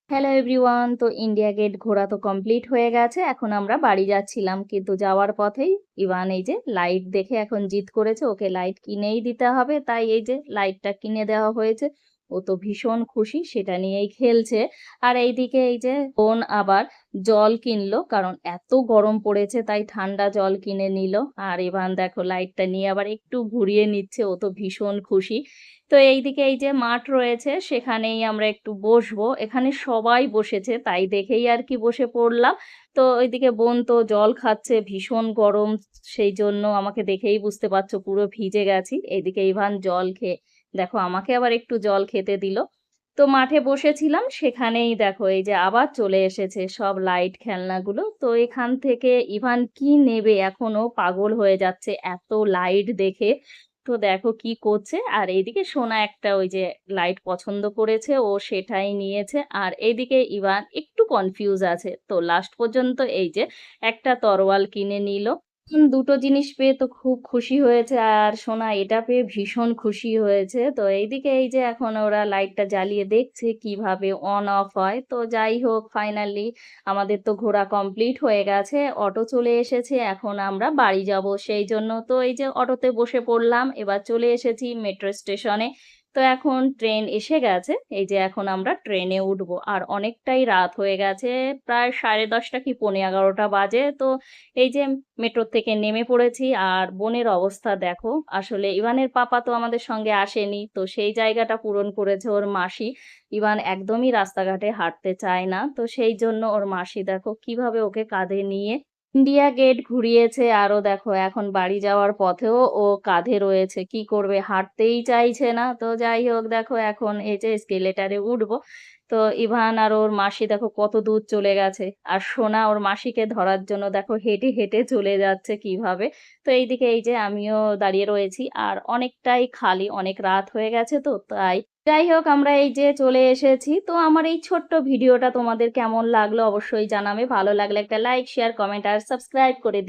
Hello everyone, তো India gate ঘোরা তো কমপ্লিট হয়ে গেছে। এখন আমরা বাড়ি যাচ্ছিলাম, কিন্তু যাওয়ার পথেই ইভান এই যে লাইট দেখে এখন জিদ করেছে ওকে লাইট কিনেই দিতে হবে। তাই এই যে লাইটটা কিনে দেওয়া হয়েছে। ও তো ভীষণ খুশি, সেটা নিয়েই খেলছে। আর এইদিকে এই যে বোন আবার জল কিনলো, কারণ এত গরম পড়েছে তাই ঠান্ডা জল কিনে নিল। আর ইভান দেখো লাইটটা নিয়ে আবার একটু ঘুরিয়ে নিচ্ছে, ও তো ভীষণ খুশি। তো এইদিকে এই যে মাঠ রয়েছে, সেখানেই আমরা একটু বসবো। এখানে সবাই বসেছে তাই দেখেই আর কি বসে পড়লাম। তো ওইদিকে বোন তো জল খাচ্ছে, ভীষণ গরম, সেই জন্য আমাকে দেখেই বুঝতে পারছো পুরো ভিজে গেছি। এইদিকে ইভান জল খেয়ে দেখো আমাকে আবার একটু জল খেতে দিল। তো মাঠে বসেছিলাম, সেখানেই দেখো এই যে আবার চলে এসেছে সব লাইট খেলনাগুলো। তো এখান থেকে ইভান কি নেবে, এখনো পাগল হয়ে যাচ্ছে এত লাইট দেখে। তো দেখো কি করছে। আর এইদিকে সোনা একটা ওই যে লাইট পছন্দ করেছে, ও সেটাই নিয়েছে। আর এইদিকে ইভান একটু কনফিউজ আছে, তো লাস্ট পর্যন্ত এই যে একটা তরোয়াল কিনে নিল। দুটো জিনিস পেয়ে তো খুব খুশি হয়েছে, আর সোনা এটা পেয়ে ভীষণ খুশি হয়েছে। তো এইদিকে এই যে এখন ওরা লাইটটা জ্বালিয়ে দেখছে কিভাবে অন অফ হয়। তো যাই হোক, ফাইনালি আমাদের তো ঘোরা কমপ্লিট হয়ে গেছে, অটো চলে এসেছে, এখন আমরা বাড়ি যাব। সেই জন্য তো এই যে অটোতে বসে পড়লাম, এবার চলে এসেছি মেট্রো স্টেশনে। তো এখন ট্রেন এসে গেছে, এই যে এখন আমরা ট্রেনে উঠবো। আর অনেকটাই রাত হয়ে গেছে, প্রায় 10:30 কি 11:15 বাজে। তো এই যে মেট্রো থেকে নেমে পড়েছি। আর বোনের অবস্থা দেখো, আসলে ইভানের পাপা তো আমাদের সঙ্গে আসেনি, তো সেই জায়গাটা পূরণ করেছে ওর মাসি। ইভান একদমই রাস্তাঘাটে হাঁটতে চায় না, তো সেই জন্য ওর মাসি দেখো কিভাবে ওকে কাঁধে নিয়ে ইন্ডিয়া গেট ঘুরিয়েছে। আরো দেখো এখন বাড়ি যাওয়ার পথেও ও কাঁধে রয়েছে, কি করবে, হাঁটতেই চাইছে না। তো যাই হোক, দেখো এখন এই যে স্কেলেটারে উঠবো। তো ইভান আর ওর মাসি দেখো কত দূর চলে গেছে। আর সোনা ওর মাসিকে ধরার জন্য দেখো হেঁটে হেঁটে চলে যাচ্ছে কিভাবে। তো এইদিকে এই যে আমিও দাঁড়িয়ে রয়েছি, আর অনেকটাই খালি, অনেক রাত হয়ে গেছে, তো তাই যাই হোক আমরা এই যে চলে এসেছি। তো আমার এই ছোট্ট ভিডিওটা তোমাদের কেমন লাগলো অবশ্যই জানাবে। ভালো লাগলে একটা লাইক, শেয়ার, কমেন্ট আর সাবস্ক্রাইব করে দিই।